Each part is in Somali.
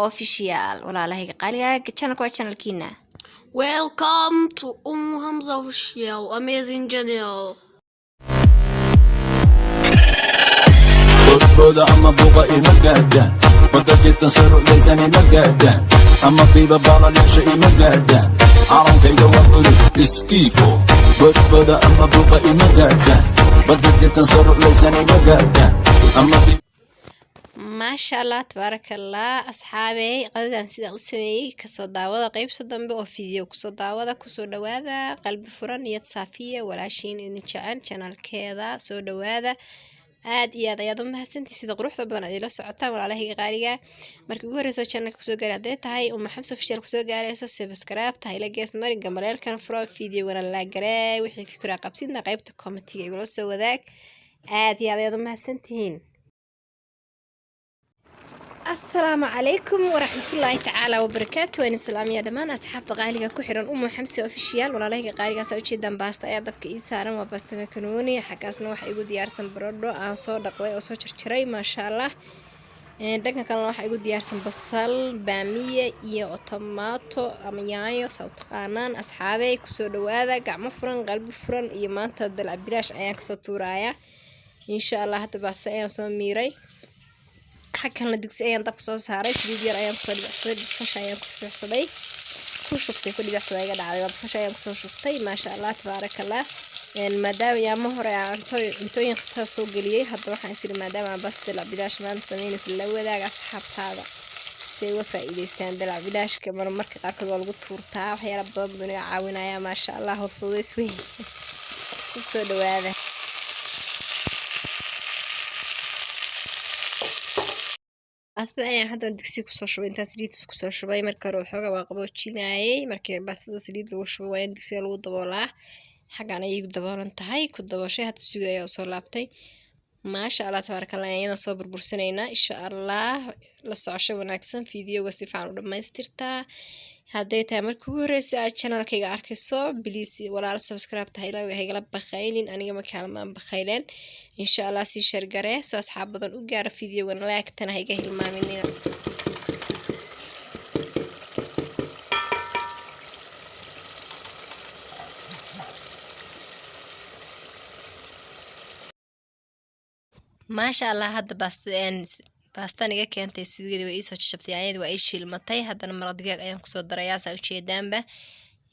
official walaalahayga qaaliga channel waa channelkiina. Welcome to Hamza official amazing channel. Boda ama buqa ima gaadhaan wada jirtan saro laysan ima gaadhaan ama qiiba baala leesha ima gaadhaan calankayga waa qulub iskiifo boda ama buqa ima gaadhaan wada jirtan saro laysan ima gaadhaan ama maasha Allah tabarakallah asxaabey qadadan sida u sameeyay kasoo daawada qaybta dambe oo video kusoo daawada kusoo dhawaada qalbi furan niyad saafiya walaashiin idin jecel channelkeeda soo dhawaada aad iyo aad ayaad u mahadsantihiin sida quruxda badan aad ila socotaan walaalahayga qaaliga markii ugu horeyso channelka kusoo gaaray haday tahay Hamza official kusoo gaarayso subscribe tahay la gees mari gamaleelkan furo video wana la garay wixii fikra qabsidna qaybta comment-iga igula soo wadaag aad iyo aad ayaad u mahadsantihiin. السلام عليكم ورحمة الله تعالى وبركاته وين السلام يا دمان أصحاب غالية كحرن حمزة أوفيشيال ولا لهي غالية سوتشي دم باستا يا دبك إيسارا وباستا مكنوني حكاسنا وح يقول ديارسن برودو أنصور دقوي أصور شري ما شاء الله دقنا كان وح يقول ديارسن بصل بامية يا أوتوماتو أميايو صوت قانان أصحابي كسو دوادا قاع مفرن قلب فرن إيمان تدل عبراش أيان كسو تورايا إن شاء الله هتباستا أيان سوميري حكنا دكس أيام دكسو ساري فيديو أيام صلي بس أيام كسر صلي كل شفتي كل بس صلي قاعد على بس أيام كسر شفتي ما شاء الله تبارك الله المدام يا مهر أنتوا يختصوا قليل حتى راح يصير مدام بس تلعب بلاش ما نسمين سلوى ذا أصحاب هذا سوى فائدة استندل بلاش كمان مركز أكل والقط فرتها وحيا رب الدنيا عاونا يا ما شاء الله الفلوس وين وصلوا هذا أصلاً يعني حتى الدكسي كسر شوي أنت سريت كسر شوي مركز روحه وقبض شيناي مركز بس سريت لو شوي الدكسي لو ضبالة حاجة أنا يجود ضبال انتهاي كنت ضباشة هتسوق يا وصل لابتي ما شاء الله تبارك الله يعني صبر برسنينا إن شاء الله للصعشة ونكسن فيديو وصف عنه لما يسترتا هذا تعمل كورس channel كي أركسو بليز ولا سبسكرايب تهيلا وهي قلب بخيلين أنا ما كلام بخيلين إن شاء الله سي شرقره سو أصحاب بدن وجار فيديو وأنا لايك تنا هيك هالمامينين ما شاء الله هذا باستا niga keentay suugeeda way soo jabtay ayadu way shilmatay hadana maraq digaag ayaan ku soo darayaa saa u jeedaanba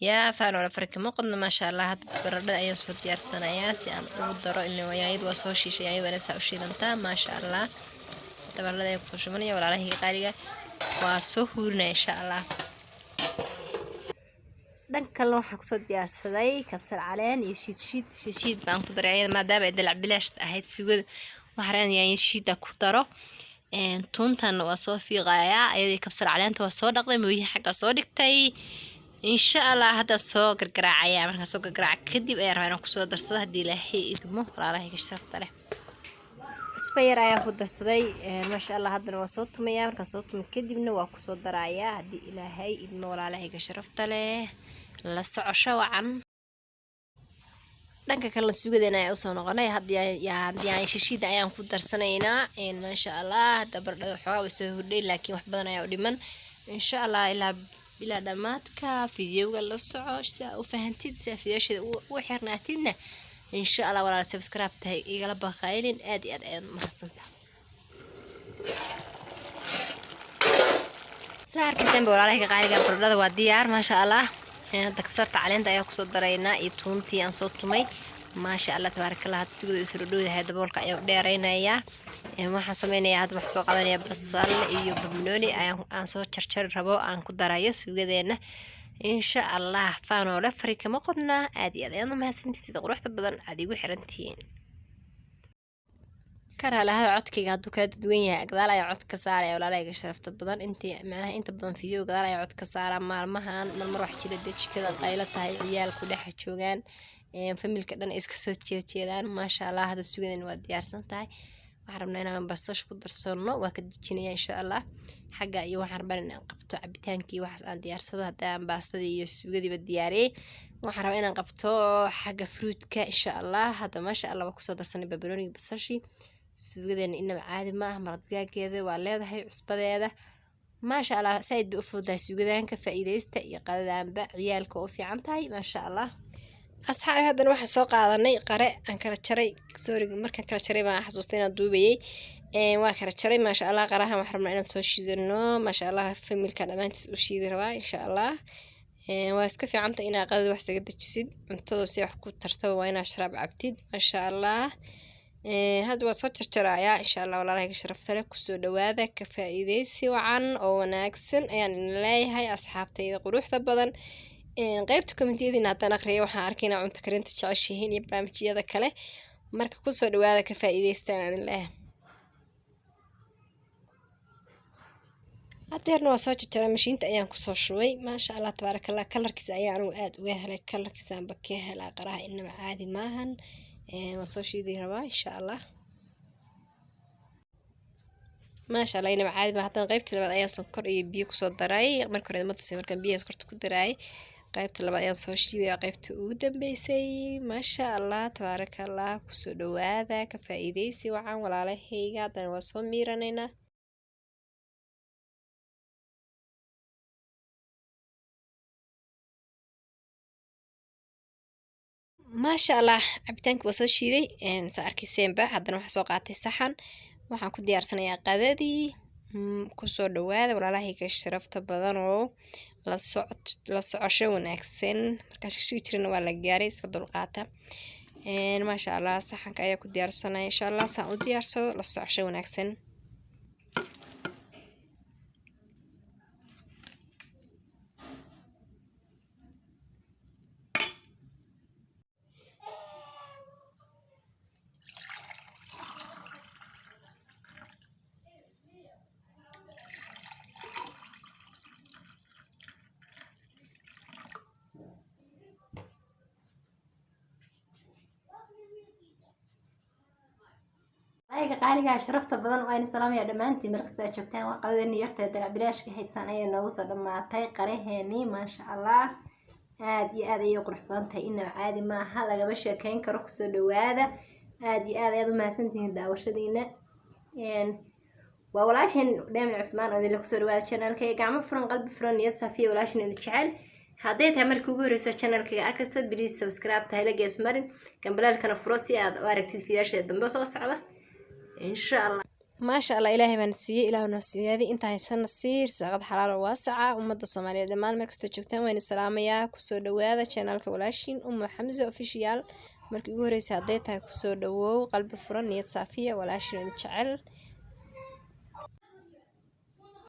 yaa faan wala farqimo qodna ma sha Allah hadda baradhada ayaan soo diyaarsanayaa si aan ugu daro in ayadu waa soo shiishay ayadu saa u shiilantaa ma sha Allah baradhada ayaan ku soo shumanaya walaalahayga qaaliga waa soo hurinaa insha Allah dhanka waxa ku soo diyaarsaday kabsar caleen iyo shiid baan ku daray maadaama ay dalac bilaash ahayd suugada waxaan yahay shiida ku daro tuntan waa soo fiiqayaa ayadii kabsar caleenta waa soo dhaqday mooyay xagga soo dhigtay insha Allah hadda soo gargaraacaya marka soo gargaraac kadib ay rabaan ku soo darsado hadii ilaahay idmo walaalahayga sharafta leh isbayr ayaa ku darsaday ma sha Allah hadda waa soo tumaya marka soo tum kadibna waa ku soo darayaa hadii ilaahay idmo walaalahayga sharafta leh la socosho wacan dhanka kale suugadeena ay u soo noqonay hadii shishiida ayaan ku darsanaynaa ma sha Allah hadda baradhada xogaa way soo hurdhay laakiin wax badan ayaa u dhiman insha Allah ilaa dhamaadka fiidiyowga la soco si aad u fahantid si fiidiyowshada u xirnaatidna insha Allah walaal subscribe tahay igala baqaylin aad iyo aad ayaad mahadsantahay saarka dambe walaalahayga qaaliga baradhada waa diyaar ma sha Allah hadda kabsarta caleenta ayaa ku soo daraynaa iyo tuuntii aan soo tumay ما شاء الله تبارك الله هتسوق يسردود هذا بولك أيو ديرينا يا ما حسمينا هذا محسوق على بصل إيو بمنوني أنا صوت شرشر ربو أنا كدر يسوق ذينا إن شاء الله فانو لفريق ما قلنا عادي أنا ما سنتي صدق رحت بدن عادي وحرنتين كره لها عدك قاعد كاد دوينيا قدر أي عدك سارة ولا لا يشرفت بدن أنت معناها أنت بدن فيديو قدر أي عدك سارة مهان من مروح كذا دتش كذا قايلة هاي عيال كل حد شوغان فملك دنا إسكسر جيدان ما شاء الله هذا السوق نودي أرسن تاعي وحرمنا أنا بسش قدر صرنا وكدتشني إن شاء الله حاجة أيوة حربنا قبته عبتانكي وحس عندي أرسل هذا باستدي السوق دي بالدياري وحرمنا قبته حاجة فروت كا إن شاء الله هذا ما شاء الله وكسر درسني ببروني بسشي السوق ده إنه عادي ما مرض كذا ولا هذا هي عصبة هذا ما شاء الله سايد بأفوضها سوقدان كفائديستا iyo qadadaanba ciyaalka oo fiican tahay ma sha Allah asxaabi haddana waxaan soo qaadanay qare aan kala jaray sorry markaan kala jaray baan xasuustay inaan duubayay waa kala jaray ma sha Allah qaraha waxaan rabnaa inaan soo shiidano ma sha Allah familka dhamaantiis u shiidi rabaa insha Allah waa iska fiican tahay inaad qadada wax saga dajisid cuntada si wax ku tartaba waa inaad sharaab cabtid ma sha Allah هذا وصوت الشرايع إن شاء الله والله هيك شرفت لك كسود وهذا كفائدة سوعا أو ناكسن يعني لا هاي أصحابتي قروح ثبضا قيبت كومنتي نعطينا قرية وحنا عاركين عن تكرنت تعشيهين يبرامج هذا كله مركز كسود وهذا كفائدة استعان الله هاديرنا وصوت الشرايع مشين تأيام كسر شوي ما شاء الله تبارك الله كلر كيس أيام وقاد ويهلا كلر كيس بكيها لا قراها إنما عادي ماهن وصو شيدي ربا إن شاء الله ما شاء الله إنما عادي ما حتى قيبت لبعض أيام سكر بيو كسو دراي مركو ريد مدرسي مركان بيها سكرت كو دراي قيبت لبعض أيام سو شيدي قيبت أودن بيسي ما شاء الله تبارك الله كسو دواذا كفائديسي وعان ولا لهيغا دان وصو ميرانينا ما شاء الله cabitaanka waa soo shiiday saa arkayseenba haddana waxaa soo qaatay saxan waxaan ku diyaarsanayaa qadadii ku soo dhawaada walaalahayga sharafta badan oo la socosho wanaagsan markaas shaqo jirna waa la gaaray iska dulqaata ma sha Allah saxanka ayaa ku diyaarsanaya insha Allah saan u diyaarsado la socosho wanaagsan ayaga qaaliga sharafta badan oo ay salaamaya dhamaantii markasta joogtaan waa qadadeen yarta dalac bilaashka haysan ay noogu soo dhamaatay qareheeni ma sha Allah aad iyo aad ay qurux badan tahay inna caadi ma aha laga sheekeyn karo ku soo dhawaada aad iyo aad u mahadsantihiin daawashadiina waa walaashin Dheeman Cusmaan oo idin ku soo dhawaada channelkayga gacmo furan qalbi furan iyo safiya walaashin idin jecel haddii tahay markii ugu horeyso channelkayga arkayso please subscribe tahay la gees marin gambalaalkana furo si aad u aragtid fiidiyoshada dambe soo socda إن شاء الله ما شاء الله إلهي بنسيه إله نسيه هذه أنت هيسن السير ساقد حلال واسعة ومدة الصومالية دمان مركز تجوكتان وين السلامية كسور دواذا channel كولاشين حمزة official مركز يقول ريس هديتها كسور دواو قلب فرن نية صافية ولاشين تشعل